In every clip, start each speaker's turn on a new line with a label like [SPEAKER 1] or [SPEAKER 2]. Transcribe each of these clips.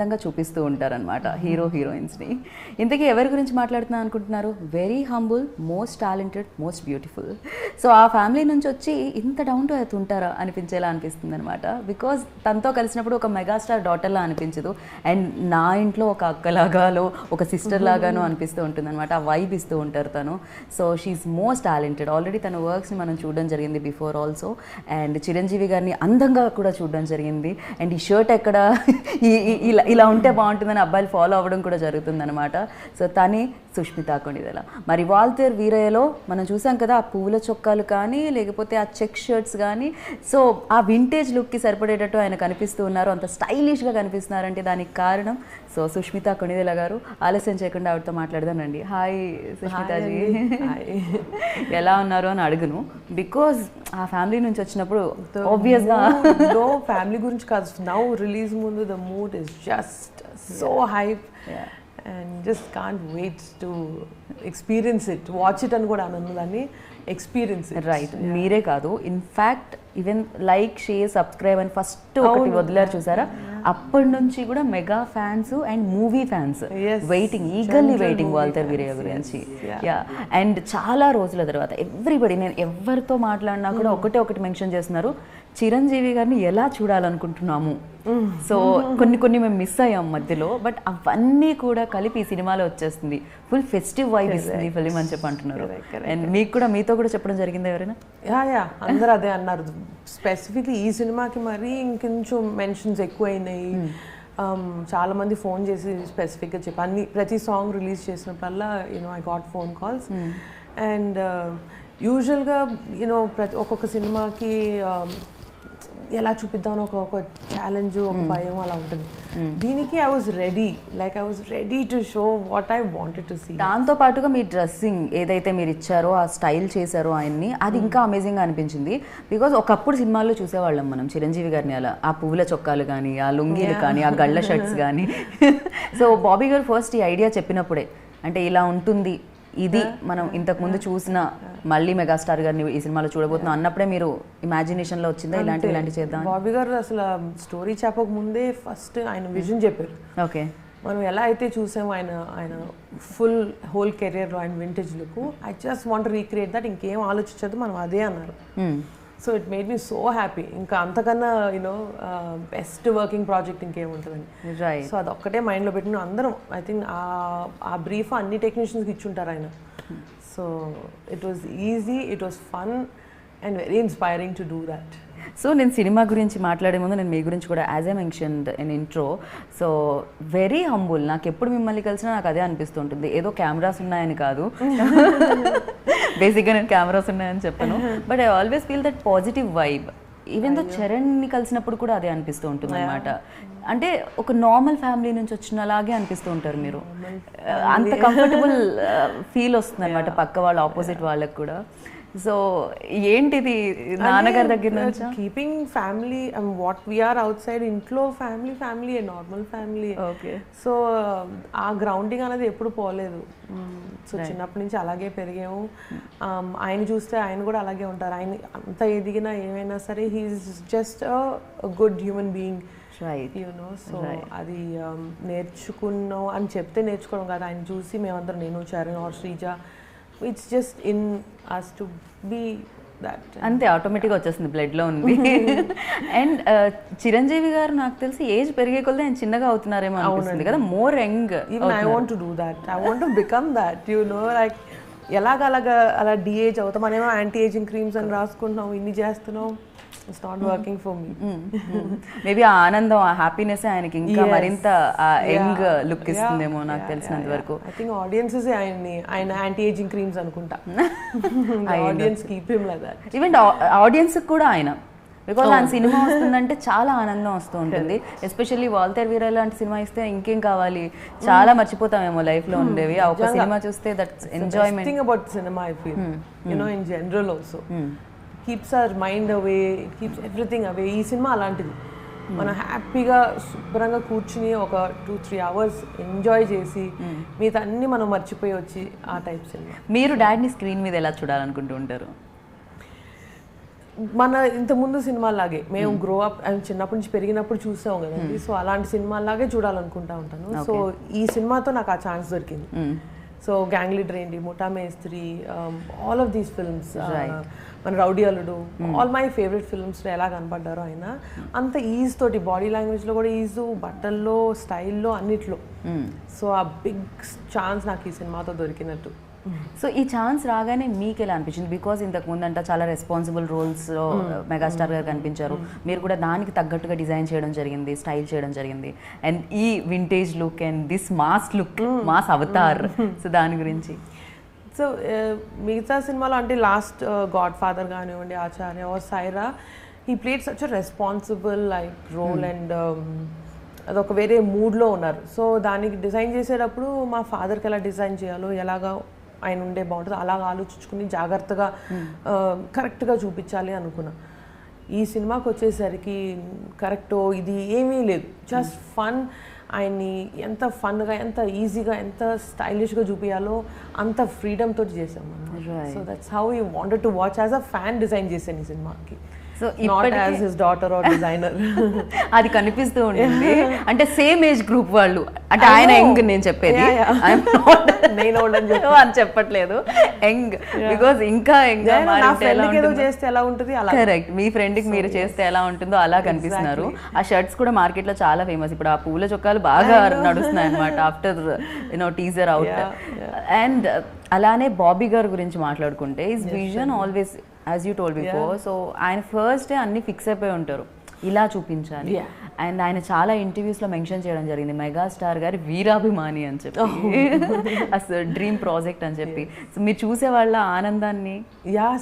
[SPEAKER 1] అందంగా చూపిస్తూ ఉంటారనమాట హీరో హీరోయిన్స్ని. ఇంతకీ ఎవరి గురించి మాట్లాడుతున్నాను అనుకుంటున్నారు? Very humble, most talented, most beautiful. So ఆ ఫ్యామిలీ నుంచి వచ్చి ఇంత డౌన్ టు ఎర్త్ ఉంటారా అనిపించేలా అనిపిస్తుంది అనమాట. బికాజ్ తనతో కలిసినప్పుడు ఒక మెగాస్టార్ డాటర్లా అనిపించదు, అండ్ నా ఇంట్లో ఒక అక్కలాగాలో ఒక సిస్టర్ లాగానో అనిపిస్తూ ఉంటుంది అనమాట. ఆ వైబ్ ఇస్తూ ఉంటారు తను. So she's most talented. Already తన వర్క్స్ని మనం చూడడం జరిగింది బిఫోర్ ఆల్సో, అండ్ చిరంజీవి గారిని అందంగా కూడా చూడడం జరిగింది. అండ్ ఈ షర్ట్ ఎక్కడ ఇలా ఉంటే బాగుంటుందని అబ్బాయిలు ఫాలో అవ్వడం కూడా జరుగుతుందన్నమాట. సో తనే సుష్మితా కొనిదెల. మరి వాల్తేర్ వీరయ్యలో మనం చూసాం కదా, ఆ పువ్వుల చొక్కాలు కానీ లేకపోతే ఆ చెక్ షర్ట్స్ కానీ, సో ఆ వింటేజ్ లుక్కి సరిపడేటట్టు ఆయన కనిపిస్తూ ఉన్నారు, అంత స్టైలిష్గా కనిపిస్తున్నారంటే దానికి కారణం సో సుష్మితా కొనిదెల గారు. ఆలస్యం చేయకుండా ఆవిడతో మాట్లాడదానండి. హాయ్ సుష్మితాజీ, ఎలా ఉన్నారు అని అడుగును, బికాజ్ ఆ ఫ్యామిలీ నుంచి వచ్చినప్పుడు ఆబ్వియస్గా
[SPEAKER 2] ఫ్యామిలీ గురించి కాదు, నౌ రిలీజ్ ముందు the mood is just so hype and just can't wait to experience it, watch it అని కూడా అనను, దాన్ని ఎక్స్పీరియన్స్ ఇట్.
[SPEAKER 1] రైట్, మీరే కాదు, in fact even like, share, subscribe అని ఫస్ట్ ఒకటి వదిలేరు చూసారా, అప్పటి నుంచి కూడా mega fans and movie fans waiting, eagerly waiting Waltair Veerayya గురించి. యా, అండ్ చాలా రోజుల తర్వాత ఎవ్రీబడి, నేను ఎవరితో మాట్లాడినా కూడా ఒకటి మెన్షన్ చేస్తున్నారు, చిరంజీవి గారిని ఎలా చూడాలనుకుంటున్నాము. సో కొన్ని మేము మిస్ అయ్యాం మధ్యలో, బట్ అవన్నీ కూడా కలిపి ఈ సినిమాలో వచ్చేస్తుంది. ఫుల్ ఫెస్టివ్ వైబ్ ఇస్తుంది ఫిలిం అని చెప్పి అంటున్నారు. అండ్ మీతో కూడా చెప్పడం జరిగింది ఎవరైనా?
[SPEAKER 2] యా, అందరూ అదే అన్నారు. స్పెసిఫిక్లీ ఈ సినిమాకి మరీ ఇంకొంచెం మెన్షన్స్ ఎక్కువైనాయి. చాలామంది ఫోన్ చేసి స్పెసిఫిక్గా చెప్పి ప్రతి సాంగ్ రిలీజ్ చేసినప్పుడల్లా I got phone calls. And యూజువల్గా ఒక్కొక్క సినిమాకి ఎలా చూపిద్దామని ఒక ఛాలెంజ్, ఒక భయం అలా ఉంటుంది. దీనికి I was ready to show what I wanted to see.
[SPEAKER 1] దాంతో పాటుగా మీ డ్రెస్సింగ్ ఏదైతే మీరు ఇచ్చారో, ఆ స్టైల్ చేశారో ఆయన్ని, అది ఇంకా అమేజింగ్గా అనిపించింది. బికాజ్ ఒకప్పుడు సినిమాల్లో చూసేవాళ్ళం మనం చిరంజీవి గారిని అలా, ఆ పువ్వుల చొక్కాలు కానీ, ఆ లుంగీలు కానీ, ఆ గళ్ళ షర్ట్స్ కానీ. సో బాబీ గారు ఫస్ట్ ఈ ఐడియా చెప్పినప్పుడే, అంటే ఇలా ఉంటుంది, ఇది మనం ఇంతకుముందు చూసిన మళ్ళీ మెగాస్టార్ గారిని ఈ సినిమాలో చూడబోతున్నాం అన్నప్పుడే మీరు ఇమాజినేషన్లో వచ్చిందా ఇలాంటి చేద్దాం?
[SPEAKER 2] బాబీ గారు అసలు స్టోరీ చెప్పక ముందే ఫస్ట్ ఆయన విజన్ చెప్పారు. ఓకే, మనం ఎలా అయితే చూసామో ఆయన హోల్ కెరియర్లో ఆయన vintage look, I just want recreate that, ఇంకేం ఆలోచించదు, మనం అదే అన్నారు. So it made me so happy. ఇంకా అంతకన్నా బెస్ట్ వర్కింగ్ ప్రాజెక్ట్ ఇంకేముంటుందండి. సో అదొక్కటే మైండ్లో పెట్టిన అందరం, ఐ థింక్ ఆ బ్రీఫ్ అన్ని టెక్నీషియన్స్కి ఇచ్చుంటారు ఆయన. So it was easy, it was fun and very inspiring to do that.
[SPEAKER 1] So నేను సినిమా గురించి మాట్లాడే ముందు నేను మీ గురించి కూడా, as a mentioned in intro, so very humble. నాకు ఎప్పుడు మిమ్మల్ని కలిసినా నాకు అదే అనిపిస్తుంటుంది, ఏదో కెమెరాస్ ఉన్నాయని కాదు, బేసిక్గా నేను కెమెరాస్ ఉన్నాయని చెప్పను, but I always feel that positive vibe. Even though చరణ్ని కలిసినప్పుడు కూడా అదే అనిపిస్తూ ఉంటుంది అనమాట. అంటే ఒక నార్మల్ ఫ్యామిలీ నుంచి వచ్చినలాగే అనిపిస్తూ ఉంటారు మీరు, అంత కంఫర్టబుల్ ఫీల్ వస్తుంది అనమాట పక్క వాళ్ళు, ఆపోజిట్ వాళ్ళకి కూడా. సో ఏంటిది నాన్నగారి దగ్గర నుంచి
[SPEAKER 2] keeping family and what we are outside, ఇంట్లో family normal family. Okay, so ఆ గ్రౌండింగ్ అనేది ఎప్పుడు పోలేదు. సో చిన్నప్పటి నుంచి అలాగే పెరిగాము. ఆయన చూస్తే ఆయన కూడా అలాగే ఉంటారు. ఆయన అంత ఎదిగినా ఏమైనా సరే he's just good human being. So అది నేర్చుకున్నాం అని చెప్తే నేర్చుకోవడం కాదు, ఆయన చూసి మేమందరం, నేను, Charan or Sreeja, it's just in us to be that.
[SPEAKER 1] అంతే, ఆటోమేటిక్గా వచ్చేస్తుంది, బ్లడ్లో ఉంది. అండ్ చిరంజీవి గారు నాకు తెలిసి ఏజ్ పెరిగే కొద్దీ ఆయన చిన్నగా అవుతున్నారేమో అనిపిస్తుంది కదా, more young.
[SPEAKER 2] Even I want to do that, I want to become that, like ఎలాగ అలా డిఏజ్ అవుతాం. మనమేమో యాంటీ ఏజింగ్ క్రీమ్స్ అని రాసుకుంటున్నాం, ఇన్ని చేస్తున్నాం, it's not working for me.
[SPEAKER 1] Maybe ఆ ఆనందం, ఆ హ్యాపీనెస్ ఆయనకి ఇంకా మరింత యంగ్ లుక్ ఇస్తుందేమో నాకు తెలిసినంత వరకు.
[SPEAKER 2] ఐ థింక్ ఆడియన్సెస్ ఆయన యాంటీ ఏజింగ్ క్రీమ్స్ అనుకుంటా. Audience keep him like that.
[SPEAKER 1] Even audience కూడా ఆయన, బికాజ్ ఆయన సినిమా వస్తుందంటే చాలా ఆనందం వస్తూ ఉంటుంది. ఎస్పెషల్లీ వాల్తేర్ వీరయ్య లాంటి సినిమా ఇస్తే ఇంకేం కావాలి, చాలా మర్చిపోతామేమో లైఫ్ లో ఉండేవి. ఆ ఒక సినిమా చూస్తే that's enjoyment.
[SPEAKER 2] Thing about cinema I feel, in general also keeps our mind away, keeps everything away. ఈ సినిమా అలాంటిది, మనం హ్యాపీగా శుభ్రంగా కూర్చుని ఒక 2-3 hours ఎంజాయ్ చేసి మిగతా అన్ని మనం మర్చిపోయి వచ్చి ఆ టైప్ సినిమా.
[SPEAKER 1] మీరు డాడీని స్క్రీన్ మీద ఎలా చూడాలనుకుంటూ ఉంటారు?
[SPEAKER 2] మన ఇంతకుముందు సినిమాలాగే మేము గ్రో అప్ చిన్నప్పటి నుంచి పెరిగినప్పుడు చూసాం కదండి, సో అలాంటి సినిమాలాగే చూడాలనుకుంటా ఉంటాను. సో ఈ సినిమాతో నాకు ఆ ఛాన్స్ దొరికింది. సో గ్యాంగ్ లీడర్ ఏంటి, ముఠా మేస్త్రి, ఆల్ ఆఫ్ దీస్ ఫిల్మ్స్, మన రౌడీ అల్లుడు, ఆల్ మై ఫేవరెట్ ఫిల్మ్స్ ఎలా కనపడ్డారో ఆయన అంత ఈజ్ తోటి, బాడీ లాంగ్వేజ్లో కూడా ఈజు, బట్టల్లో, స్టైల్లో, అన్నిట్లో. సో ఆ బిగ్ ఛాన్స్ నాకు ఈ సినిమాతో దొరికినట్టు.
[SPEAKER 1] సో ఈ ఛాన్స్ రాగానే మీకు ఎలా అనిపించింది? బికాజ్ ఇంతకు ముందంట చాలా రెస్పాన్సిబుల్ రోల్స్లో మెగాస్టార్ గారు కనిపించారు, మీరు కూడా దానికి తగ్గట్టుగా డిజైన్ చేయడం జరిగింది, స్టైల్ చేయడం జరిగింది, అండ్ ఈ vintage look and this mass look, mass Avatar, so దాని గురించి.
[SPEAKER 2] సో మిగతా సినిమాలో అంటే లాస్ట్ గాడ్ ఫాదర్ కానివ్వండి, Acharya or Sye Raa, he played such a responsible like role and అదొక వేరే మూడ్లో ఉన్నారు. సో దానికి డిజైన్ చేసేటప్పుడు మా ఫాదర్కి ఎలా డిజైన్ చేయాలో, ఎలాగా ఆయన ఉండే బాగుంటుంది అలాగా ఆలోచించుకుని జాగ్రత్తగా కరెక్ట్గా చూపించాలి అనుకున్నా. ఈ సినిమాకి వచ్చేసరికి కరెక్టో ఇది ఏమీ లేదు, జస్ట్ ఫన్. ఆయన్ని ఎంత ఫన్గా, ఎంత ఈజీగా, ఎంత స్టైలిష్గా చూపించాలో అంత ఫ్రీడమ్ తోటి చేసాం మనం. So that's how you wanted to watch as a fan design చేశాను ఈ సినిమాకి.
[SPEAKER 1] So
[SPEAKER 2] not as his daughter or designer.
[SPEAKER 1] అది కనిపిస్తూ ఉంటుంది, అంటే సేమ్ ఏజ్ గ్రూప్ వాళ్ళు, అంటే ఆయన యంగ్, నేను చెప్పేది
[SPEAKER 2] నేను
[SPEAKER 1] అని చెప్పట్లేదు, యంగ్, బికాజ్ ఇంకా యంగ్
[SPEAKER 2] చేస్తే ఎలా ఉంటుంది,
[SPEAKER 1] కరెక్ట్, మీ ఫ్రెండ్కి మీరు చేస్తే ఎలా ఉంటుందో అలా కనిపిస్తున్నారు. ఆ షర్ట్స్ కూడా మార్కెట్లో చాలా ఫేమస్, ఇప్పుడు ఆ పూల చొక్కాలు బాగా నడుస్తున్నాయి అనమాట ఆఫ్టర్ టీజర్ అవుట్. అండ్ అలానే బాబీ గారి గురించి మాట్లాడుకుంటే his vision always, as you told before, so ఆయన ఫస్ట్ అన్ని ఫిక్స్ అయిపోయి ఉంటారు, ఇలా చూపించాలి. అండ్ ఆయన చాలా ఇంటర్వ్యూస్లో మెన్షన్ చేయడం జరిగింది, మెగాస్టార్ గారి వీరాభిమాని అని చెప్పి, అసలు డ్రీమ్ ప్రాజెక్ట్ అని చెప్పి. సో మీరు చూసే వాళ్ళ ఆనందాన్ని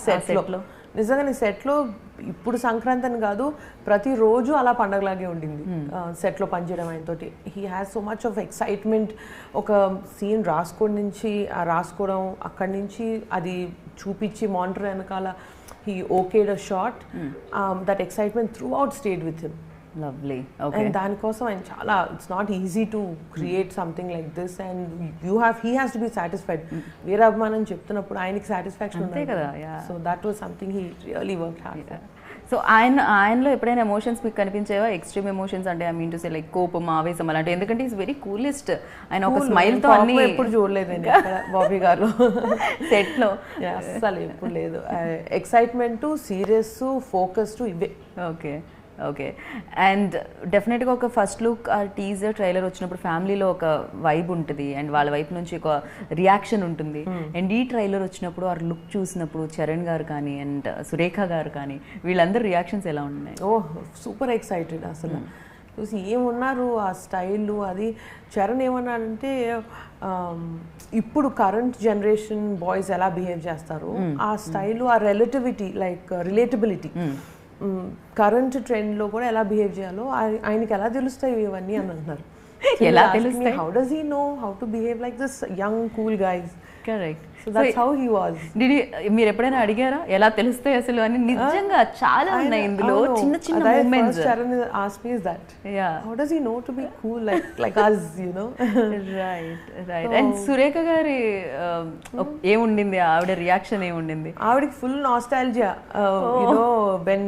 [SPEAKER 2] సెట్లో, నిజంగానే సెట్లో ఇప్పుడు సంక్రాంతి అని కాదు, ప్రతిరోజు అలా పండగలాగే ఉండింది సెట్లో పనిచేయడం ఆయనతోటి. He has so much of excitement. ఒక సీన్ రాసుకోవడం, అక్కడి నుంచి అది చూపించి మానిటర్ వెనకాల he okayed a shot, that excitement throughout stayed with him.
[SPEAKER 1] Lovely.
[SPEAKER 2] And దానికోసం ఆయన చాలా, it's not easy to create something like this, and he has to be satisfied. వేరే అభిమానం చెప్తున్నప్పుడు ఆయనకి సాటిస్ఫాక్షన్ ఉంది కదా. So that was something he really work hard.
[SPEAKER 1] సో ఆయనలో ఎప్పుడైనా ఎమోషన్స్ మీకు కనిపించేవా, ఎక్స్ట్రీమ్ ఎమోషన్స్? అంటే I mean to say like కోపం, ఆవేశం అలాంటి, ఎందుకంటే ఈజ్ వెరీ కూలెస్ట్, ఆయన ఒక స్మైల్తో అన్ని
[SPEAKER 2] ఎప్పుడు చూడలేదండి బాబీ గారు
[SPEAKER 1] సెట్లో,
[SPEAKER 2] అస్సలు ఎప్పుడు లేదు. ఎక్సైట్మెంట్, సీరియస్, ఫోకస్ ఇవే.
[SPEAKER 1] Okay okay. అండ్ డెఫినెట్గా ఒక ఫస్ట్ లుక్ ఆ టీజర్ ట్రైలర్ వచ్చినప్పుడు ఫ్యామిలీలో ఒక వైబ్ ఉంటుంది, అండ్ వాళ్ళ వైపు నుంచి ఒక రియాక్షన్ ఉంటుంది. అండ్ ఈ ట్రైలర్ వచ్చినప్పుడు ఆ లుక్ చూసినప్పుడు చరణ్ గారు కానీ అండ్ సురేఖ గారు కానీ వీళ్ళందరూ రియాక్షన్స్ ఎలా ఉన్నాయి?
[SPEAKER 2] సూపర్ ఎక్సైటెడ్ అసలు. చూసి ఏమున్నారు ఆ స్టైల్, అది చరణ్ ఏమన్నాడంటే ఇప్పుడు కరెంట్ జనరేషన్ బాయ్స్ ఎలా బిహేవ్ చేస్తారు, ఆ స్టైల్, ఆ రిలేటబిలిటీ కరెంట్ ట్రెండ్లో కూడా ఎలా బిహేవ్ చేయాలో ఆయనకి ఎలా తెలుస్తాయి ఇవన్నీ అని అంటున్నారు.
[SPEAKER 1] ఎలా తెలుస్తాయి?
[SPEAKER 2] How does he know how to behave like this young cool guys?
[SPEAKER 1] Correct.
[SPEAKER 2] So that's how he was.
[SPEAKER 1] మీరు ఎప్పుడైనా అడిగారా ఎలా తెలుస్తాయి అసలు అని? నిజంగా చాలా ఉన్నాయి ఇందులో చిన్న చిన్న moments.
[SPEAKER 2] Charan asked me is that, how does he know to be cool like us, you know?
[SPEAKER 1] Right. And Surekha గారి ఏముండింది, ఆవిడ రియాక్షన్ ఏముండింది?
[SPEAKER 2] ఆవిడకి full nostalgia, you know, when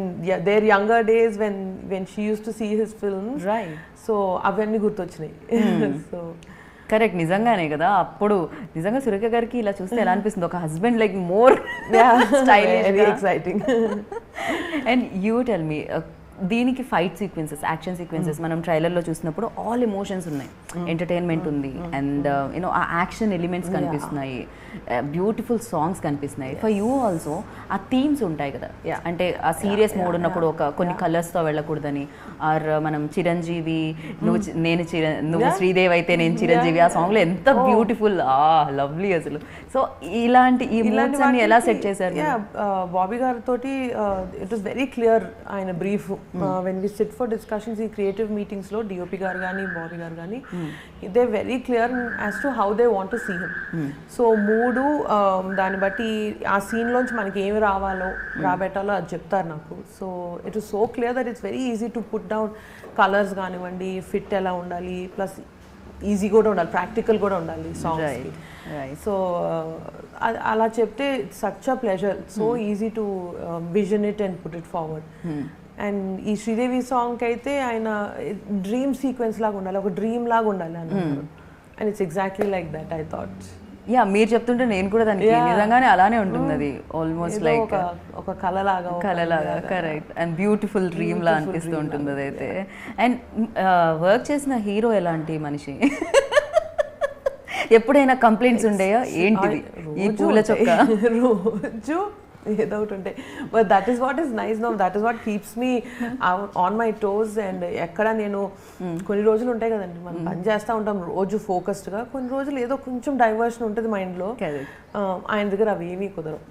[SPEAKER 2] their younger days when she used to see his films,
[SPEAKER 1] right?
[SPEAKER 2] So అవన్నీ గుర్తొచ్చినాయి. So
[SPEAKER 1] correct, నిజంగానే కదా. అప్పుడు నిజంగా సురేఖ గారికి ఇలా చూస్తే ఎలా అనిపిస్తుంది, ఒక husband like more stylish,
[SPEAKER 2] exciting.
[SPEAKER 1] And you tell మీ, దీనికి ఫైట్ సీక్వెన్సెస్, యాక్షన్ సీక్వెన్సెస్ మనం ట్రైలర్లో చూసినప్పుడు ఆల్ ఎమోషన్స్ ఉన్నాయి, ఎంటర్టైన్మెంట్ ఉంది, అండ్ యూనో ఆ యాక్షన్ ఎలిమెంట్స్ కనిపిస్తున్నాయి, బ్యూటిఫుల్ సాంగ్స్ కనిపిస్తున్నాయి. ఫర్ యూ ఆల్సో ఆ థీమ్స్ ఉంటాయి కదా, అంటే ఆ సీరియస్ మోడ్ ఉన్నప్పుడు కొన్ని కలర్స్తో వెళ్ళకూడదని, ఆర్ మనం చిరంజీవి నువ్వు శ్రీదేవి అయితే నేను చిరంజీవి, ఆ సాంగ్లో ఎంత బ్యూటిఫుల్, లవ్లీ అసలు. సో ఇలాంటి ఈ మూడ్స్ అన్ని ఎలా సెట్ చేశారు?
[SPEAKER 2] బాబీ గారితో ఇట్ వాస్ వెరీ క్లియర్ ఆయన brief. When we sit for discussions ఈ క్రియేటివ్ మీటింగ్స్లో డిఓపి గారు కానీ బాబీ గారు కానీ they very clear as to how they want to see him. So మూడు దాన్ని బట్టి ఆ సీన్లోంచి మనకి ఏమి రాబెట్టాలో అది చెప్తారు నాకు. So it is so clear that it's very easy to put down colours కానివ్వండి, ఫిట్ ఎలా ఉండాలి, ప్లస్ ఈజీ కూడా ఉండాలి, ప్రాక్టికల్ కూడా ఉండాలి సాంగ్స్. సో అలా చెప్తే such a pleasure, so easy to vision it and put it forward. And ఈ శ్రీదేవి సాంగ్కి అయితే ఆయన డ్రీమ్ సీక్వెన్స్ లాగా ఉండాలి, ఒక డ్రీమ్ లాగా ఉండాలి అన్నారు. And it's exactly like that I thought.
[SPEAKER 1] Yeah, మీరు చెప్తుంటే నేను కూడా దానికి నిజంగానే అలానే ఉంటుంది అది, ఆల్మోస్ట్ లైక్
[SPEAKER 2] ఒక కళలాగా.
[SPEAKER 1] కరెక్ట్. అండ్ బ్యూటిఫుల్ డ్రీమ్ లా అనిపిస్తూ ఉంటుంది అదైతే. అండ్ వర్క్ చేసిన హీరో ఎలాంటి మనిషి? ఎప్పుడైనా కంప్లైంట్స్ ఉండేయా? ఏంటిది ఈ పూల చొక్క
[SPEAKER 2] రోజు ఏదో ఒకటి ఉంటాయి. But that is what is nice now, that is what keeps me on my toes. And ఎక్కడ నేను కొన్ని రోజులు ఉంటాయి కదండి, మనం పని చేస్తూ ఉంటాం రోజు ఫోకస్డ్గా, కొన్ని రోజులు ఏదో కొంచెం డైవర్షన్ ఉంటుంది మైండ్లో. ఆయన దగ్గర అవి ఏమీ కుదరవు.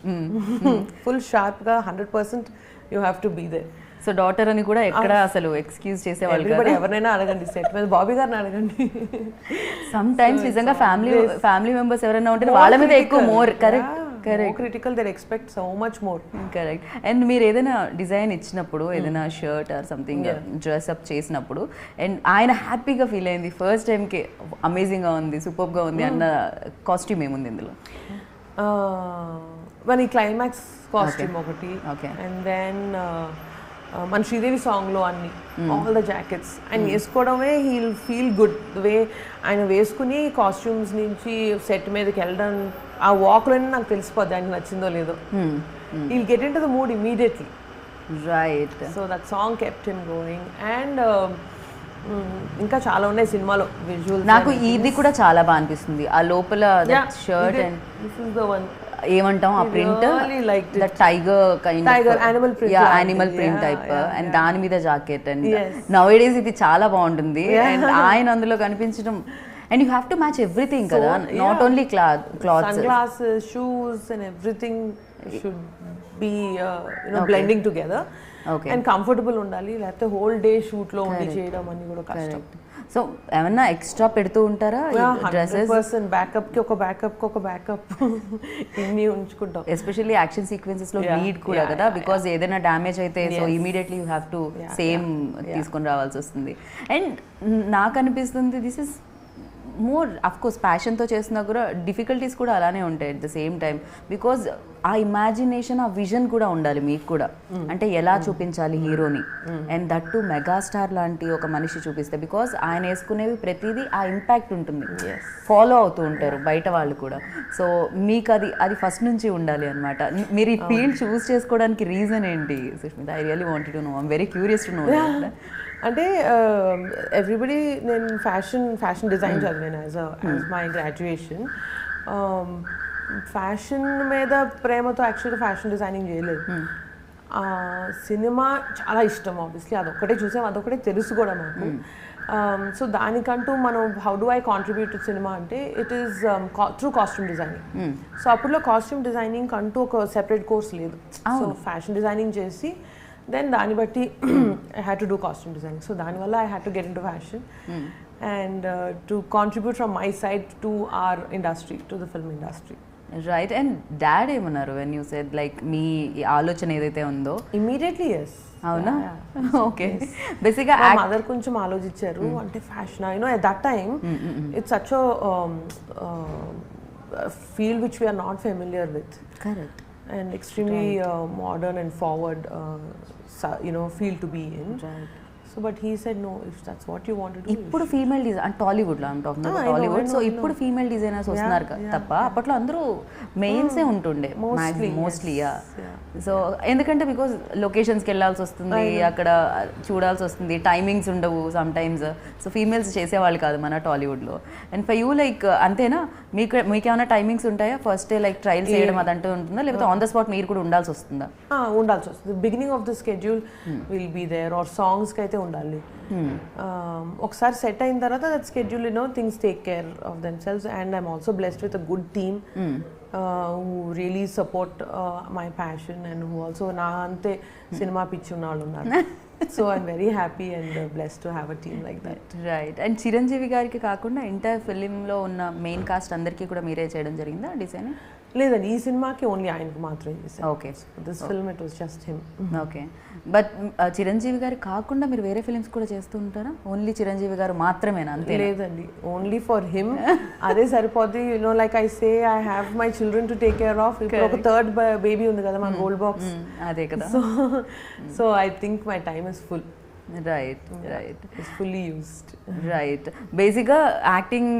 [SPEAKER 2] ఫుల్ షార్ప్గా 100% you have to be there.
[SPEAKER 1] So daughter అని కూడా ఎక్కడ అసలు ఎక్స్క్యూజ్ చేసేవాళ్ళు కాదు.
[SPEAKER 2] ఎవరైనా అడగండి, సెట్ మీద బాబీ గారిని అడగండి.
[SPEAKER 1] సమ్ టైమ్స్ నిజంగా ఫ్యామిలీ మెంబర్స్ ఎవరైనా ఉంటే వాళ్ళ మీద ఎక్కువ more. Correct.
[SPEAKER 2] Critical, they expect so much more.
[SPEAKER 1] Correct. And మీరు ఏదైనా డిజైన్ ఇచ్చినప్పుడు, ఏదైనా shirt or something dress up చేసినప్పుడు, అండ్ ఆయన హ్యాపీగా ఫీల్ అయింది ఫస్ట్ టైంకి, అమేజింగ్గా ఉంది, సూపర్గా ఉంది అన్న కాస్ట్యూమ్ ఏముంది ఇందులో?
[SPEAKER 2] మన ఈ క్లైమాక్స్ కాస్ట్యూమ్ ఒకటి, అండ్ దెన్ మన శ్రీదేవి సాంగ్లో అన్ని ఆల్ ద జాకెట్స్ ఆయన వేసుకోవడమే, హీల్ ఫీల్ గుడ్ వే ఆయన వేసుకుని కాస్ట్యూమ్స్ నుంచి సెట్ మీదకి వెళ్ళడం, ఆ వాక్లోనే నాకు తెలిసిపోద్ది ఆయనకు నచ్చిందో లేదో. Heal get in to the mood immediately.
[SPEAKER 1] Right.
[SPEAKER 2] So that song kept him going. And ఇంకా చాలా ఉన్నాయి సినిమాలో విజువల్.
[SPEAKER 1] నాకు ఇది కూడా చాలా బాగా అనిపిస్తుంది, ఆ లోపల shirt and
[SPEAKER 2] this is the one
[SPEAKER 1] ఏమంటాం ఆ print, tiger kind
[SPEAKER 2] animal
[SPEAKER 1] print type, and దాని మీద జాకెట్. అండ్ నౌ డేస్ ఇది చాలా బాగుంటుంది. అండ్ ఆయన అందులో కనిపించడం, and you have to match everything కదా, not only clothes,
[SPEAKER 2] sunglasses, shoes and everything should be blending together. And comfortable ఉండాలి, లేకపోతే హోల్ డే షూట్ లో ఉండి చేయడం అని కూడా కష్టం.
[SPEAKER 1] సో ఏమన్నా ఎక్స్ట్రా పెడుతూ ఉంటారా డ్రెస్సెస్?
[SPEAKER 2] బ్యాకప్ కి ఒక బ్యాకప్ ఇన్ని ఉంచుకుంటాం,
[SPEAKER 1] ఎస్పెషల్లీ యాక్షన్ సీక్వెన్సెస్ లో నీడ్ కూడా కదా, బికాజ్ ఏదైనా డ్యామేజ్ అయితే so immediately you have to same తీసుకొని రావాల్సి వస్తుంది. అండ్ నాకు అనిపిస్తుంది this is more of course ప్యాషన్తో చేస్తున్నా కూడా డిఫికల్టీస్ కూడా అలానే ఉంటాయి at the same time, because ఆ ఇమాజినేషన్, ఆ విజన్ కూడా ఉండాలి మీకు కూడా. అంటే ఎలా చూపించాలి హీరోని, అండ్ దట్ టు మెగాస్టార్ లాంటి ఒక మనిషి చూపిస్తే, బికాజ్ ఆయన వేసుకునేవి ప్రతిదీ ఆ ఇంపాక్ట్ ఉంటుంది, ఫాలో అవుతూ ఉంటారు బయట వాళ్ళు కూడా. సో మీకు అది ఫస్ట్ నుంచి ఉండాలి అనమాట. మీరు ఈ ఫీల్డ్ చూస్ చేసుకోవడానికి రీజన్ ఏంటి Sushmita? I really wanted to know, I'm very curious to know.
[SPEAKER 2] అంటే ఎవ్రీబడి, నేను ఫ్యాషన్ డిజైన్ చదివాను యాజ్ మై గ్రాడ్యుయేషన్. ఫ్యాషన్ మీద ప్రేమతో యాక్చువల్గా ఫ్యాషన్ డిజైనింగ్ చేయలేదు. సినిమా చాలా ఇష్టం, ఆబ్వియస్లీ అదొక్కటే చూసాం, అదొక్కటే తెలుసు కూడా మాకు. సో దానికంటూ మనం how do I contribute to cinema అంటే it is through costume designing. So అప్పుడులో కాస్ట్యూమ్ డిజైనింగ్ అంటూ ఒక సెపరేట్ కోర్స్ లేదు. సో ఫ్యాషన్ డిజైనింగ్ చేసి then దాన్ని బట్టి I had to do costume designing. So దానివల్ల I had to get into fashion and to contribute from my side to our industry, to the film industry.
[SPEAKER 1] Right. And dad ఏమన్నారు when you said like మీ ఆలోచన ఏదైతే ఉందో?
[SPEAKER 2] Immediately yes.
[SPEAKER 1] అవునా? Okay. బేసిక్గా
[SPEAKER 2] మా mother కొంచెం ఆలోచించారు, అంటే fashion at that time it's such a field which we are not familiar with.
[SPEAKER 1] Correct.
[SPEAKER 2] And extremely modern and forward field to be in. Right. So but he said no, if that's what you want to do.
[SPEAKER 1] ఇప్పుడు female design అంటే టాలీవుడ్ లో I'm talking about Tollywood. So ఇప్పుడు female designers వస్తున్నారు తప్ప అప్పట్లో అందరూ మెయిన్సే ఉంటుండే mostly. So ఎందుకంటే బికాజ్ లొకేషన్స్కి వెళ్ళాల్సి వస్తుంది, అక్కడ చూడాల్సి వస్తుంది, టైమింగ్స్ ఉండవు సమ్ టైమ్స్. సో ఫీమేల్స్ చేసేవాళ్ళు కాదు మన టాలీవుడ్లో. అండ్ ఫర్ యూ లైక్ అంతేనా? మీకేమైనా టైమింగ్స్ ఉంటాయా? ఫస్ట్ లైక్ ట్రయల్స్ చేయడం అదంటూ ఉంటుందా, లేకపోతే ఆన్ ద స్పాట్ మీరు కూడా ఉండాల్సి వస్తుందా?
[SPEAKER 2] ఉండాల్సి వస్తుంది. Beginning of the schedule will be there, or సాంగ్స్కి అయితే ఉండాలి. ఒకసారి సెట్ అయిన తర్వాత that schedule things take care of themselves. And I'm also blessed with a good team who really support my passion and who also నా అంతే cinema పిచ్చి ఉన్న వాళ్ళు ఉన్నారు. So I'm very happy and blessed to have a team like that.
[SPEAKER 1] Right. And Chiranjeevi గారికి కాకుండా entire ఫిలింలో ఉన్న మెయిన్ కాస్ట్ అందరికీ కూడా మీరే చేయడం జరిగిందా డిజైన్?
[SPEAKER 2] లేదండి, ఈ సినిమాకి ఓన్లీ ఆయనకు మాత్రమే చేశాను.
[SPEAKER 1] Okay.
[SPEAKER 2] This film it was just him.
[SPEAKER 1] Okay. But Chiranjeevi గారు కాకుండా మీరు వేరే ఫిల్మ్స్ కూడా చేస్తూ ఉంటారా? ఓన్లీ చిరంజీవి గారు మాత్రమేనా? అంతే?
[SPEAKER 2] లేదండి, ఓన్లీ ఫర్ హిమ్. అదే సరిపోద్ది. Like I say I have my children to take care of. ఇప్పుడు ఒక థర్డ్ బేబీ ఉంది కదా, మా గోల్డ్ బాక్స్.
[SPEAKER 1] అదే కదా.
[SPEAKER 2] So I think my time is full.
[SPEAKER 1] Right.
[SPEAKER 2] It's fully used.
[SPEAKER 1] Right. బేసిక్గా యాక్టింగ్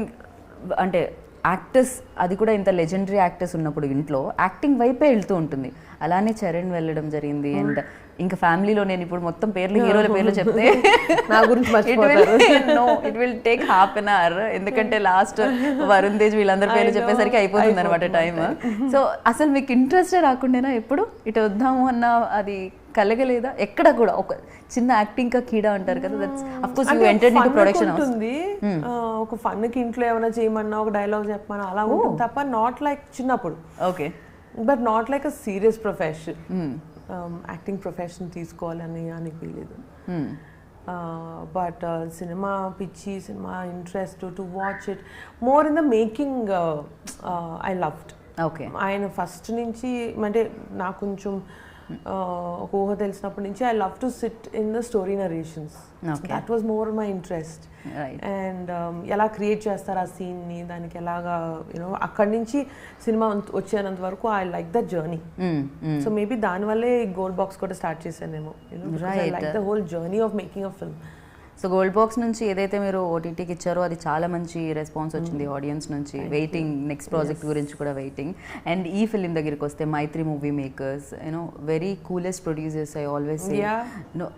[SPEAKER 1] అంటే యాక్టర్స్, అది కూడా ఇంత లెజెండరీ యాక్టర్స్ ఉన్నప్పుడు ఇంట్లో యాక్టింగ్ వైపే వెళ్తూ ఉంటుంది. అలానే చరణ్ వెళ్ళడం జరిగింది. అండ్ ఇంకా ఫ్యామిలీలో నేను ఇప్పుడు మొత్తం పేర్లు, హీరోల పేర్లు చెప్తే
[SPEAKER 2] నా గురించి
[SPEAKER 1] it will take half an hour. ఎందుకంటే లాస్ట్ వరుణ్ తేజ్ వీళ్ళందరి పేర్లు చెప్పేసరికి అయిపోతుంది అనమాట టైం. సో అసలు మీకు ఇంట్రెస్ట్ రాకుండానా ఎప్పుడు ఇటు వద్దాము అన్న అది కలగలేదా ఎక్కడ కూడా? ఒక చిన్న యాక్టింగ్ కా కీడా అంటారు కదా, that's of course you entered into production house.
[SPEAKER 2] ఒక ఫన్ కి ఇంట్లో ఏమైనా చేయమన్నా, ఒక డైలాగ్ చెప్పమన్నా అలా ఉంటుంది తప్ప, నాట్ లైక్ చిన్నప్పుడు.
[SPEAKER 1] Okay.
[SPEAKER 2] But not like a serious profession. Acting profession తీసుకోవాలని అనిపించలేదు. బట్ సినిమా పిచ్చి, cinema interest to watch it more in the making I loved.
[SPEAKER 1] Okay.
[SPEAKER 2] ఆయన ఫస్ట్ నుంచి అంటే నాకు కొంచెం ఒక ఊహ తెలిసినప్పటి నుంచి I love to SIT in the story narrations. That was more my interest. And ఎలా క్రియేట్ చేస్తారు ఆ సీన్ని, దానికి ఎలాగా అక్కడి నుంచి సినిమా వచ్చేంత వరకు I like the journey. So maybe దానివల్లే గోల్డ్ బాక్స్ కూడా స్టార్ట్ చేశానేమో. I like the whole journey of making a film.
[SPEAKER 1] So gold box నుంచి ఏదైతే మీరు ఓటీటీకి ఇచ్చారో అది చాలా మంచి రెస్పాన్స్ వచ్చింది ఆడియన్స్ నుంచి. వెయిటింగ్, నెక్స్ట్ ప్రాజెక్ట్ గురించి కూడా వెయిటింగ్. అండ్ ఈ ఫిలిం దగ్గరికి వస్తే Mythri movie makers, very coolest producers. I always say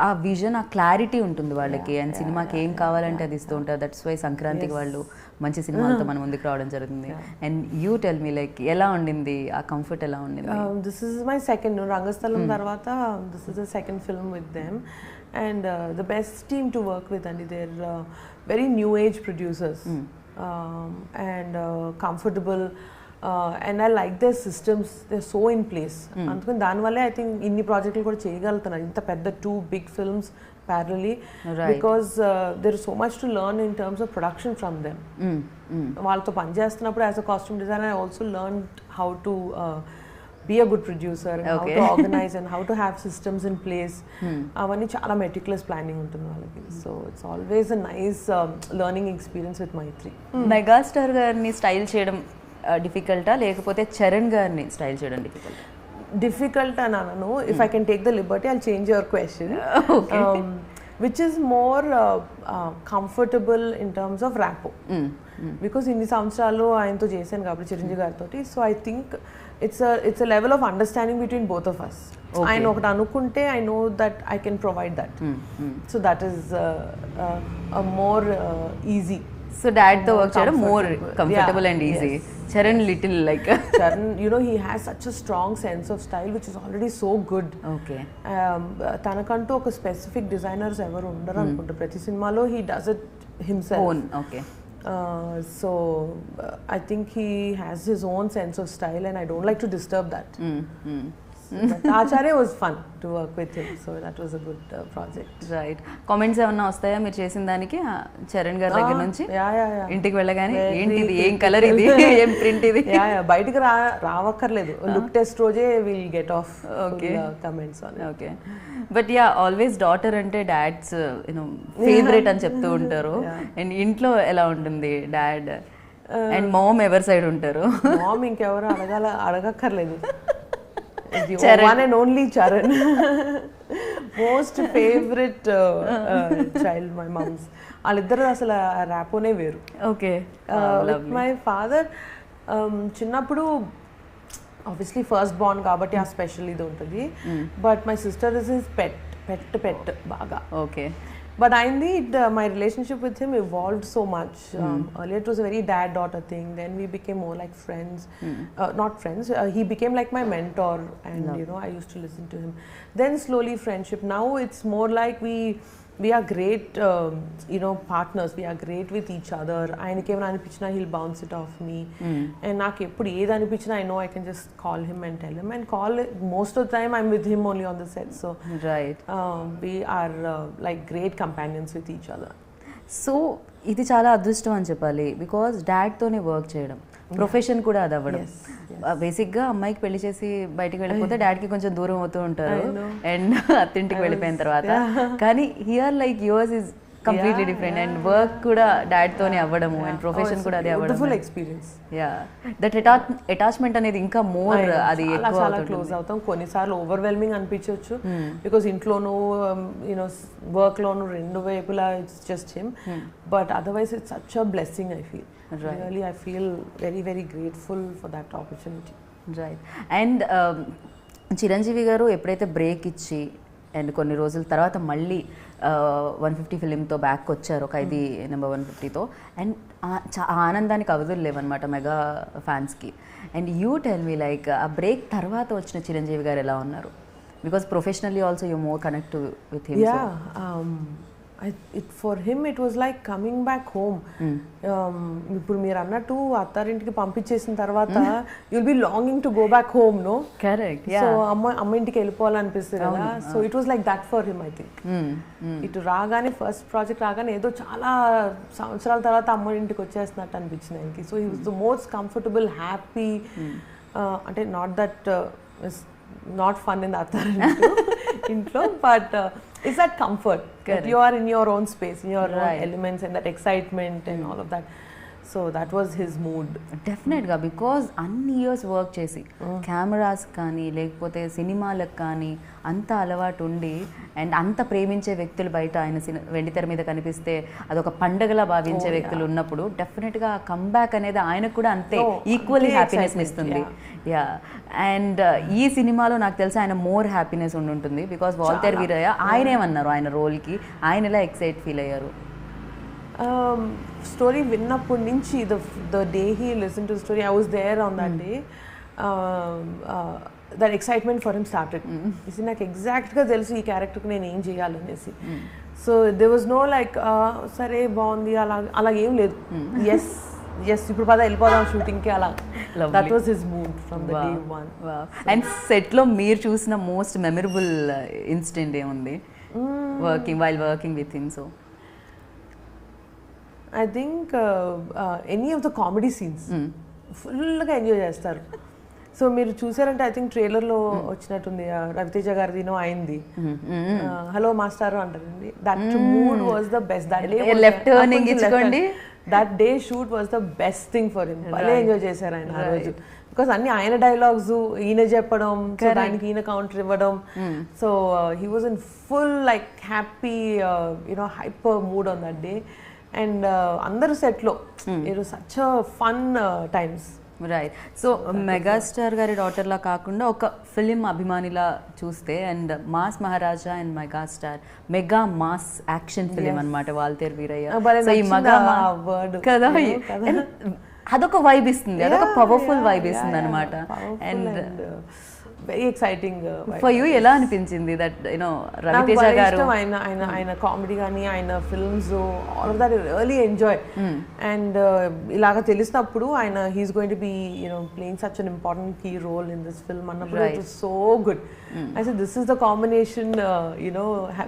[SPEAKER 1] ఆ విజన్, ఆ క్లారిటీ ఉంటుంది వాళ్ళకి. అండ్ సినిమాకి ఏం కావాలంటే అది ఇస్తూ ఉంటారు. దట్స్ వై సంక్రాంతికి వాళ్ళు మంచి సినిమాలతో మన ముందుకు రావడం జరుగుతుంది. And you tell me, like ఎలా ఉండింది, ఆ కంఫర్ట్ ఎలా ఉండింది?
[SPEAKER 2] దిస్ ఇస్ మై సెకండ్, రంగస్థలం తర్వాత this is the second film with them. And the best team to work with, and they're very new age producers. And comfortable, and I like their systems. They're so in place. Andukani danvalle I think inni projects kuda cheyagaluthunaru, inta pedda 2 big films parallelly. Right. Because there is so much to learn in terms of production from them. Valto pan chestunappudu as a costume designer I also learned how to be a good producer, and how to organize, and how to have systems in place. Avani chala meticulous planning untundi valaki. So it's always a nice learning experience with Maitri.
[SPEAKER 1] Megastar గారిని style చేయడం డిఫికల్టా, లేకపోతే చరణ్ గారిని style చేయడం డిఫికల్టా?
[SPEAKER 2] Difficult ananu. If I can take the liberty, I'll change your question.
[SPEAKER 1] Okay.
[SPEAKER 2] Which is more comfortable in terms of rapport. Because ఇన్ని సంవత్సరాలు ఆయనతో చేశాను కాబట్టి చిరంజీవి గారితో, so I think it's a level of understanding between both of us. ఆయన ఒకటి అనుకుంటే I know that I can provide that. So that is a more easy.
[SPEAKER 1] So dad తో వర్క్ చేయడం more comfortable and easy. Charan little like
[SPEAKER 2] Charan, he has such a strong sense of style which is already so good.
[SPEAKER 1] Okay.
[SPEAKER 2] తనకంటూ ఒక specific designers ఎవరు ఉండరు అనుకుంటా. ప్రతి సినిమాలో he does it himself.
[SPEAKER 1] Own. Okay.
[SPEAKER 2] So I think he has his own sense of style and I don't like to disturb that. But Acharya was fun to work with him, so that was a good project.
[SPEAKER 1] Right. Comments ఏమన్నా వస్తాయా మీరు చేసిన దానికి చరణ్ గారి దగ్గర నుంచి? ఇంటికి వెళ్ళగానే ఏంటిది, ఏం కలర్ ఇది, ఏం ప్రింట్ ఇది?
[SPEAKER 2] బయటికి రావక్కర్లేదు, లుక్ టెస్ట్ రోజే will get off comments on.
[SPEAKER 1] Okay. But yeah, always daughter అంటే డాడ్స్ ఫేవరెట్ అని చెప్తూ ఉంటారు. అండ్ ఇంట్లో ఎలా ఉంటుంది డాడ్ అండ్ మామ్ ఎవరి సైడ్ ఉంటారు?
[SPEAKER 2] మామ్ ఇంకెవరు అడగక్కర్లేదు. One and only Charan. Most favorite child, my mom's. వాళ్ళిద్దరు అసలు ర్యాపోనే వేరు.
[SPEAKER 1] ఓకే.
[SPEAKER 2] విత్ మై ఫాదర్ చిన్నప్పుడు ఆబ్వియస్లీ ఫస్ట్ బార్న్ కాబట్టి ఆ స్పెషల్ ఇది ఉంటుంది. But my sister is his pet బాగా.
[SPEAKER 1] Okay.
[SPEAKER 2] But my relationship with him evolved so much. Earlier it was a very dad-daughter thing. Then we became more like friends. Not friends. He became like my mentor, and I used to listen to him. Then slowly friendship. Now it's more like we are great, partners. We are great with each other. Ayaniki evana anipichina he'll bounce it off me. And naaku eppudu edi anipichina I know I can just call him and tell him. And most of the time I'm with him only on the set. So
[SPEAKER 1] right.
[SPEAKER 2] We are like great companions with each other.
[SPEAKER 1] So ఇది చాలా అదృష్టం అని చెప్పాలి, because డాడ్తోనే work చేయడం. Profession కూడా అది అవ్వడం. బేసిక్గా అమ్మాయికి పెళ్లి చేసి బయటికి వెళ్ళిపోతే డాడ్కి కొంచెం దూరం అవుతూ ఉంటారు అండ్ అత్తింటికి వెళ్ళిపోయిన తర్వాత. కానీ here like yours is completely different and work కూడా డాడ్ తోనే అవ్వడము అండ్ ప్రొఫెషన్ కూడా అదే అవ్వడం.
[SPEAKER 2] Full experience.
[SPEAKER 1] దట్ అటాచ్మెంట్ అనేది ఇంకా మోర్ అది
[SPEAKER 2] చాలా క్లోజ్ అవుతాం. కొన్నిసార్లు ఓవర్వెల్మింగ్ అనిపించవచ్చు బికాస్ ఇంట్లోనూ యూనో వర్క్ లోను రెండు వైపులా it's just him, but otherwise it's such a blessing. I feel really I feel very very grateful for that opportunity.
[SPEAKER 1] Right. And Chiranjeevi గారు ఎప్పుడైతే బ్రేక్ ఇచ్చి అండ్ కొన్ని రోజుల తర్వాత మళ్ళీ 150 ఫిలింతో బ్యాక్ వచ్చారు, ఖైదీ నెంబర్ 150తో, అండ్ ఆనందానికి అవధులు లేవన్నమాట మెగా ఫ్యాన్స్కి. And you tell me like ఆ బ్రేక్ తర్వాత వచ్చిన చిరంజీవి గారు ఎలా ఉన్నారు? Because professionally also you more connect with him.
[SPEAKER 2] For him it was like coming back home. ఇప్పుడు మీరు అన్నట్టు అత్తారింటికి పంపించేసిన తర్వాత you'll be longing to go back home, no?
[SPEAKER 1] Correct.
[SPEAKER 2] So అమ్మ ఇంటికి వెళ్ళిపోవాలనిపిస్తుంది కదా. So it was like that for him. I think ఇటు రాగానే ఫస్ట్ ప్రాజెక్ట్ రాగానే ఏదో చాలా సంవత్సరాల తర్వాత అమ్మ ఇంటికి వచ్చేస్తున్నట్టు అనిపించింది ఆయనకి. So he was the most comfortable, happy. అంటే not that not fun in that intro, but it's that comfort that you are in your own space, in your own elements, and that excitement and all of that. So that was his mood.
[SPEAKER 1] Definitely, because అన్ని years work చేసి cameras కానీ లేకపోతే సినిమాలకు కానీ అంత అలవాటు ఉండి and అంత ప్రేమించే వ్యక్తులు బయట ఆయన వెండితెర మీద కనిపిస్తే అదొక పండగలా భావించే వ్యక్తులు ఉన్నప్పుడు డెఫినెట్గా కమ్బ్యాక్ అనేది ఆయనకు కూడా అంతే ఈక్వల్లీ హ్యాపీనెస్ని ఇస్తుంది. యా. అండ్ ఈ సినిమాలో నాకు తెలిసి ఆయన మోర్ హ్యాపీనెస్ ఉంటుంది బికాస్ వాల్తేర్ వీరయ్య ఆయన ఏమన్నారు ఆయన రోల్కి, ఆయన ఎలా ఎక్సైట్ ఫీల్ అయ్యారు?
[SPEAKER 2] స్టోరీ విన్నప్పటి నుంచి the day he listen to story I was there on that day. That excitement for him started. ఇది నాకు ఎగ్జాక్ట్గా తెలుసు ఈ క్యారెక్టర్కి నేను ఏం చేయాలనేసి. So they was no like సరే బాగుంది అలా ఏం లేదు. ఎస్ ఇప్పుడు పద వెళ్ళిపోదాం షూటింగ్కి అలా. That was his mood from the day one.
[SPEAKER 1] And సెట్లో మీరు చూసిన మోస్ట్ మెమరబుల్ ఇన్సిడెంట్ ఏముంది while working with him? So
[SPEAKER 2] I think any of the comedy scenes ఫుల్గా ఎంజాయ్ చేస్తారు. సో మీరు చూసారంటే ఐ థింక్ ట్రైలర్లో వచ్చినట్టుంది రవితేజ గారిదినో అయింది, హలో మాస్టారు అంటారండి. That mood was the best. That day
[SPEAKER 1] left turning ఇచ్చుకోండి.
[SPEAKER 2] That day shoot was the best thing for him. భలే ఎంజాయ్ చేశారు ఆయన ఆ రోజు. బికాస్ అన్ని ఆయన డైలాగ్స్ ఈయన చెప్పడం, దానికి ఈయన కౌంటర్ ఇవ్వడం. So he was in full like happy you know hyper mood on that day. And అందరూ సెట్లో it was such fun times.
[SPEAKER 1] Right. So megastar గారి డాటర్లా కాకుండా ఒక ఫిలిం అభిమానిలా చూస్తే and mass Maharaja and megastar mega mass action film అనమాట Waltair Veeraiah. So ఈ mega కదా అదొక వైబ్ ఇస్తుంది, అదొక పవర్ఫుల్ వైబ్ ఇస్తుంది అనమాట. And
[SPEAKER 2] very exciting
[SPEAKER 1] for you ఎలా అనిపించింది దట్ యూనో రవితేజ గారు
[SPEAKER 2] ఆయన కామెడీ కానీ ఆయన films all of that really enjoy. And ఇలాగ తెలిసినప్పుడు ఆయన he's going to be you know playing such an important key role in this film అన్నప్పుడు it was so good. I said this is the combination you know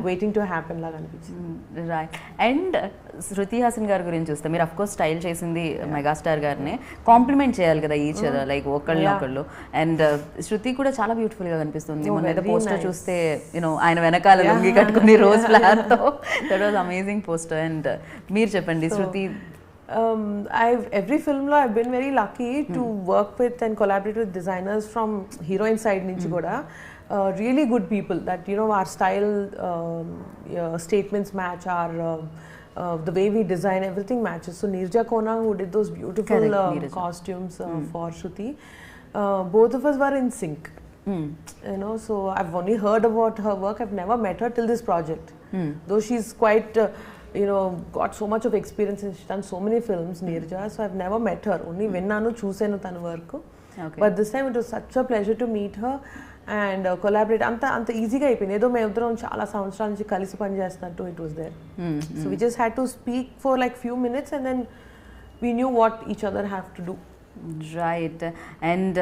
[SPEAKER 2] waiting to happen లాగా అనిపించింది.
[SPEAKER 1] Right. And Shruti Haasan గారి గురించి చూస్తే మీరు అఫ్కోర్స్ స్టైల్ చేసింది megastar గారిని, complement చేయాలి కదా ఈచ్ అదర్ లైక్ ఒకళ్ళు. అండ్ శృతి కూడా చాలా బ్యూటిఫుల్ గా కనిపిస్తుంది. మొన్న ఏదో పోస్టర్ చూస్తే యూనో ఆయన వెనకాల లుంగి కట్టుకుని రోజ్ ఫ్లవర్ తో, that was amazing poster. And మీరు చెప్పండి శృతి.
[SPEAKER 2] Every film lo I've been very lucky to work with and collaborate with designers from heroine side nunchi kuda really good people that you know our style statements match our the way we design everything matches. So Nirja Kona who did those beautiful costumes for Shruti, both of us were in sync. You know, so I've only heard about her work, I've never met her till this project. Though she's quite you know got so much of experience and she's done so many films, Nirja, so I've never met her, only vinnanu chusenu tana work. But this time it was such a pleasure to meet her and collaborate. anta easy ga ayipindi, edo మేము ఇద్దరం చాలా సంవత్సరాల నుంచి కలిసి పని చేస్తున్నట్టు it was there. So we just had to speak for like few minutes and then we knew what each other have to do.
[SPEAKER 1] Right. And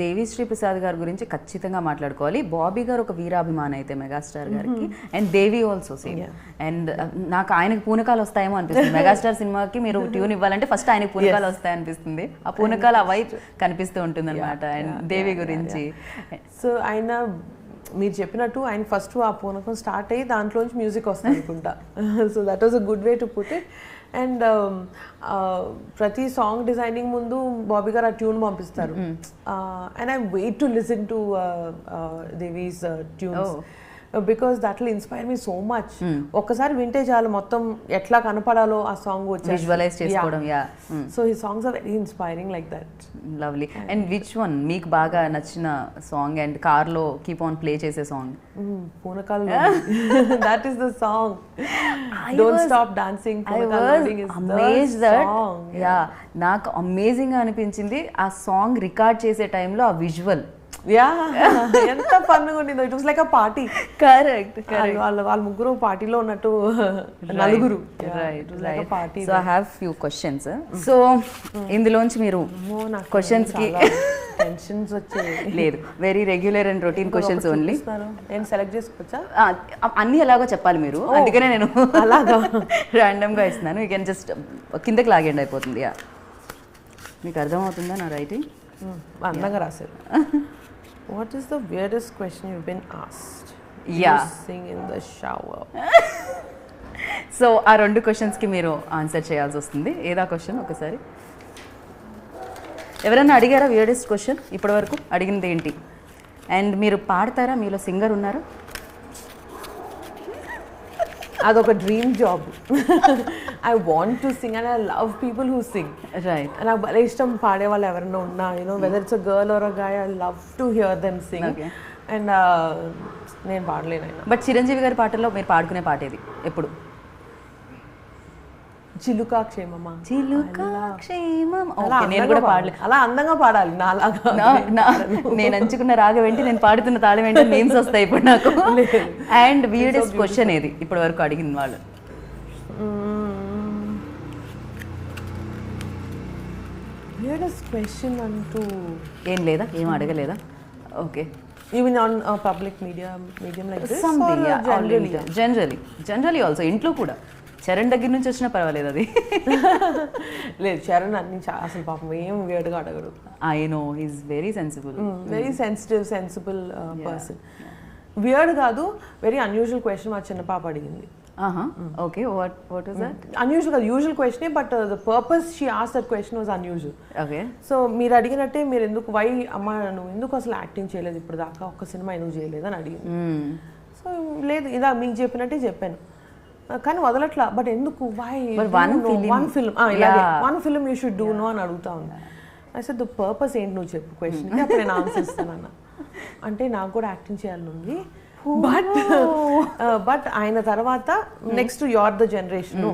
[SPEAKER 1] Devi Sri Prasad గారి గురించి ఖచ్చితంగా మాట్లాడుకోవాలి. బాబీ గారు ఒక వీరాభిమాని అయితే మెగాస్టార్ గారికి, and Devi also same. And నాకు ఆయనకు పూనకాలు వస్తాయేమో అనిపిస్తుంది. మెగాస్టార్ సినిమాకి మీరు ట్యూన్ ఇవ్వాలంటే ఫస్ట్ ఆయనకు పూనకాలు వస్తాయనిపిస్తుంది. ఆ పూనకాలు ఆ వైపు కనిపిస్తూ ఉంటుంది అనమాట. అండ్ దేవి గురించి
[SPEAKER 2] సో ఆయన మీరు చెప్పినట్టు ఆయన ఫస్ట్ ఆ పూనకం స్టార్ట్ అయ్యి దాంట్లోంచి మ్యూజిక్ వస్తుంది అనుకుంటా. So that was a good way to put it. And ప్రతి సాంగ్ డిజైనింగ్ ముందు బాబీ గారు ఆ ట్యూన్ పంపిస్తారు. And I wait to listen to Devi's tunes because that will inspire me so much. ఒక్కసారి వింటే చాలు మొత్తం ఎట్లా కనపడాలో ఆ సాంగ్ వచ్చి
[SPEAKER 1] విజువలైజ్ చేసుకోవడం.
[SPEAKER 2] So he songs are very inspiring like that.
[SPEAKER 1] Lovely. And which one మీకు బాగా నచ్చిన సాంగ్ అండ్ కార్ లో కీప్ ఆన్ ప్లే చేసే song?
[SPEAKER 2] Poonakaal that is the song. Don't stop dancing. Poonakaal loading is the song.
[SPEAKER 1] Yeah, నాకు amazing గా అనిపించింది ఆ song record చేసే టైంలో ఆ విజువల్.
[SPEAKER 2] ఎంత ఫన్గా ఉండిందో. It was like a party.
[SPEAKER 1] Correct.
[SPEAKER 2] వాళ్ళ ముగ్గురు పార్టీలో ఉన్నట్టు నలుగురు.
[SPEAKER 1] Party. So I have few questions. So ఇందులోంచి మీరు క్వశ్చన్స్ కి
[SPEAKER 2] టెన్షన్స్ వచ్చాయి.
[SPEAKER 1] లేదు, very regular and routine questions only.
[SPEAKER 2] నేను సెలెక్ట్ చేసుకోవచ్చా?
[SPEAKER 1] అన్ని ఎలాగో చెప్పాలి మీరు, అందుకనే నేను అలాగా ర్యాండమ్ గా ఇస్తున్నాను. యూ కెన్ జస్ట్ కిందకి లాగండి అయిపోతుంది. మీకు అర్థమవుతుందా నా రైటింగ్?
[SPEAKER 2] అందంగా రాశారు. What is the weirdest question you've been asked?
[SPEAKER 1] Yeah.
[SPEAKER 2] You sing in the shower.
[SPEAKER 1] So ఆ రెండు క్వశ్చన్స్కి మీరు ఆన్సర్ చేయాల్సి వస్తుంది. ఏదా క్వశ్చన్ ఒకసారి ఎవరైనా అడిగారా weirdest క్వశ్చన్ ఇప్పటి వరకు? అడిగినది ఏంటి? అండ్ మీరు పాడతారా? మీలో సింగర్ ఉన్నారా?
[SPEAKER 2] అదొక dream job. I want to sing and I love people who Singh.
[SPEAKER 1] Right.
[SPEAKER 2] నాకు భలే ఇష్టం పాడే వాళ్ళు ఎవరైనా ఉన్నా, you know whether it's a girl or a guy, I love to hear them Singh. And నేను పాడలేను.
[SPEAKER 1] బట్ చిరంజీవి గారి పాటల్లో మీరు పాడుకునే పాట ఏది ఎప్పుడు?
[SPEAKER 2] చిలుకా క్షేమమా.
[SPEAKER 1] చిలుకా క్షేమం. నేను కూడా పాడలేదు.
[SPEAKER 2] అలా అందంగా పాడాలి నాలాగా.
[SPEAKER 1] నేను ఎంచుకున్న రాగం ఏంటి, నేను పాడుతున్న తాళం ఏంటి, నేమ్స్ వస్తాయి ఇప్పుడు నాకు. అండ్ weirdest క్వశ్చన్ ఏది ఇప్పటి వరకు అడిగిన వాళ్ళు?
[SPEAKER 2] weirdest question అంటూ
[SPEAKER 1] ఏం లేదా? ఏం అడగలేదా? Okay.
[SPEAKER 2] You mean on a public medium like this?
[SPEAKER 1] Something,
[SPEAKER 2] or
[SPEAKER 1] yeah. Generally also. ఇంట్లో కూడా చరణ్ దగ్గర నుంచి వచ్చినా పర్వాలేదు అది.
[SPEAKER 2] లేదు, చరణ్ అన్ని అసలు పాపం ఏం వేడిగా అడగడు.
[SPEAKER 1] I know, he's very sensible.
[SPEAKER 2] Very sensible person. Weird కాదు, వెరీ అన్యూజువల్ క్వశ్చన్ మా చిన్న పాప అడిగింది.
[SPEAKER 1] Okay, what was that?
[SPEAKER 2] Unusual కాదు, యూజువల్ క్వశ్చనే, but the purpose she asked that question was unusual.
[SPEAKER 1] Okay.
[SPEAKER 2] So మీరు అడిగినట్టే, మీరు ఎందుకు అమ్మ నువ్వు ఎందుకు అసలు యాక్టింగ్ చేయలేదు ఇప్పుడు దాకా, ఒక్క సినిమా ఎందుకు చేయలేదు అని అడిగింది. సో లేదు, ఇలా మీకు చెప్పినట్టే చెప్పాను, కానీ వదలట్లా. బట్ ఎందుకు? One film you should do no అని అడుగుతా ఉంది. ఐ సెడ్ ద పర్పస్ ఏంటి నువ్వు చెప్పు క్వశ్చన్కి, అప్పుడు నేను ఆన్సర్ ఇస్తానన్న. అంటే నాకు కూడా యాక్టింగ్ చేయాలని ఉంది, బట్ ఆయన తర్వాత next your the generation,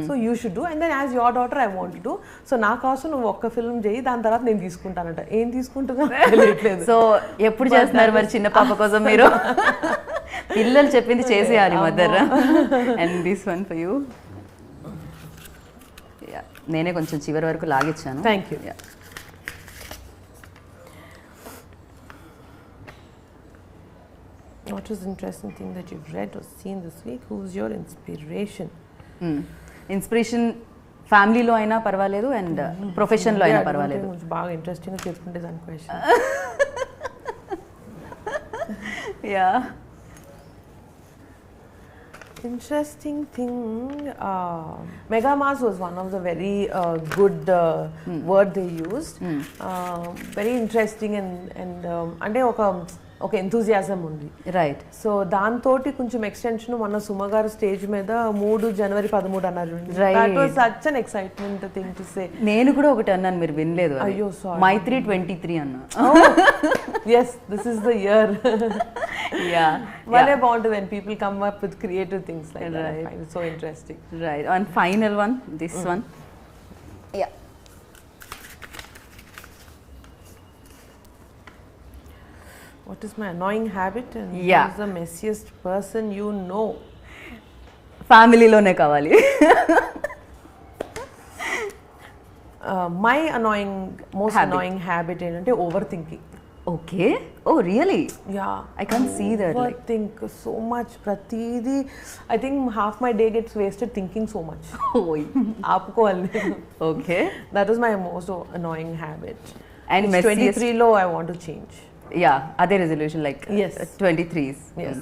[SPEAKER 2] so you should do, and then as your daughter I want to. So నా కోసం నువ్వు ఒక్క ఫిల్మ్ చేయి, దాని తర్వాత నేను తీసుకుంటానంట. ఏం తీసుకుంటున్నా తెలియట్లేదు.
[SPEAKER 1] సో ఎప్పుడు చేస్తున్నారు మరి చిన్న పాప కోసం మీరు? పిల్లలు చెప్పింది చేసేయాలి mother. And this one for you. నేనే కొంచెం చివరి వరకు లాగిచ్చాను.
[SPEAKER 2] Thank you. What was the interesting thing that you've read or seen this week? Who's your inspiration?
[SPEAKER 1] Inspiration ఫ్యామిలీలో అయినా పర్వాలేదు, అండ్ ప్రొఫెషన్లో అయినా పర్వాలేదు.
[SPEAKER 2] బాగా ఇంట్రెస్టింగ్గా చెప్పుకుంటే దాని question.
[SPEAKER 1] Yeah,
[SPEAKER 2] interesting thing, mega mass was one of the very good word they used. Very interesting and అంటే ఒక ఎంతూజియాజం ఉంది.
[SPEAKER 1] రైట్.
[SPEAKER 2] సో దాంతో కొంచెం ఎక్స్టెన్షన్ మొన్న సుమ గారు స్టేజ్ మీద 3 జనవరి 13 అన్నారు. That was such an excitement thing to say.
[SPEAKER 1] నేను కూడా ఒకటి అన్నాను, మీరు వినలేదు.
[SPEAKER 2] అయ్యో సారీ.
[SPEAKER 1] మైత్రి 23 అన్నా.
[SPEAKER 2] yes, this is the year.
[SPEAKER 1] yeah,
[SPEAKER 2] very bound when people come up with creative things like that. I find it so interesting.
[SPEAKER 1] Right. And final one, this one. Yeah.
[SPEAKER 2] What is my annoying habit and who is the messiest person you know?
[SPEAKER 1] ఫ్యామిలీలోనే కావాలి.
[SPEAKER 2] My most annoying habit ఏంటంటే over thinking.
[SPEAKER 1] Okay, oh really?
[SPEAKER 2] Yeah,
[SPEAKER 1] I can't see that.
[SPEAKER 2] Over think so much. ప్రతిదీ I think half my day gets wasted thinking so much. ఆపుకోవాలి.
[SPEAKER 1] Okay,
[SPEAKER 2] that is my most annoying habit.
[SPEAKER 1] And
[SPEAKER 2] 23లో I want to change.
[SPEAKER 1] Yeah, అదే resolution like 23s.
[SPEAKER 2] Yes.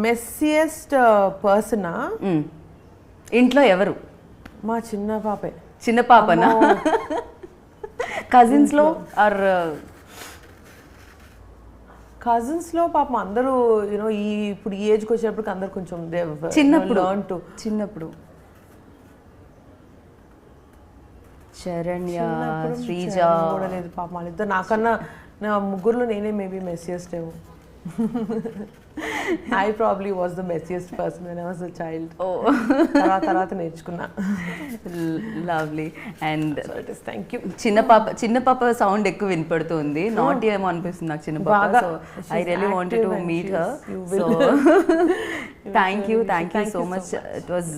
[SPEAKER 2] Messiest person
[SPEAKER 1] ఇంట్లో ఎవరు?
[SPEAKER 2] మా చిన్న పాపే.
[SPEAKER 1] చిన్న పాపనా? కజిన్స్లో ఆర్
[SPEAKER 2] కజిన్స్లో పాపం అందరూ యూనో ఇప్పుడు ఈ ఏజ్కి వచ్చేటప్పటికి అందరు కొంచెం
[SPEAKER 1] చిన్నప్పుడు శరణ్య, శ్రీజ
[SPEAKER 2] కూడా లేదు పాపం వాళ్ళిద్దరు. నాకన్నా నా ముగ్గురులో నేనే మేబీ మెస్సియెస్ట్ ఏమో. I probably was the messiest person when I was a child. తర్వాత నేర్చుకున్నా.
[SPEAKER 1] లవ్లీ. And
[SPEAKER 2] thank you.
[SPEAKER 1] చిన్న పాప సౌండ్ ఎక్కువ వినపడుతుంది. నాట్ ఏమో అనిపిస్తుంది నాకు చిన్న పాప. So I really wanted to meet her. So thank you so much. It was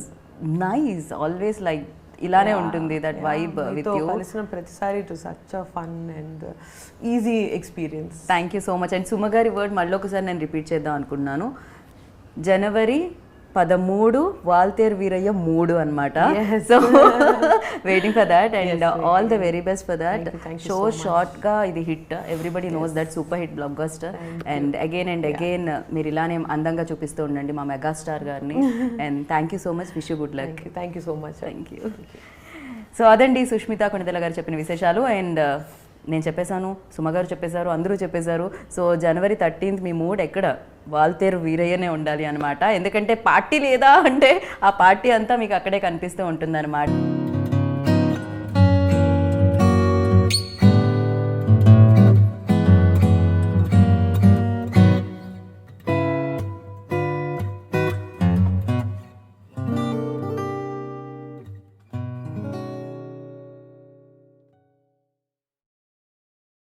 [SPEAKER 1] nice. Always like ఇలానే ఉంటుంది దట్ వైబ్ విత్ యూ.
[SPEAKER 2] కలిసిన ప్రతిసారి to such a fun and easy experience.
[SPEAKER 1] Thank you so much. And Suma గారి word మళ్ళీ ఒకసారి నేను repeat చేద్దాం అనుకున్నాను. జనవరి 13 వాల్తేర్ వీరయ్య 3 అనమాట. So waiting for that and all the very best for that. Show short గా ఇది hit. Everybody knows that super hit block buster. And again మీరు ఇలానే అందంగా చూపిస్తూ ఉండండి మా మెగాస్టార్ గారిని. And thank you so much. Wish you good luck.
[SPEAKER 2] Thank you so much.
[SPEAKER 1] Thank you. So అదండి సుష్మిత కొనిదెల గారు చెప్పిన విశేషాలు. అండ్ నేను చెప్పేశాను, సుమ గారు చెప్పేశారు, అందరూ చెప్పేశారు. సో జనవరి 13th మీ మూడ్ ఎక్కడ? వాల్తేరు వీరయ్యనే ఉండాలి అనమాట. ఎందుకంటే పార్టీ లేదా అంటే ఆ పార్టీ అంతా మీకు అక్కడే కనిపిస్తూ ఉంటుందన్నమాట.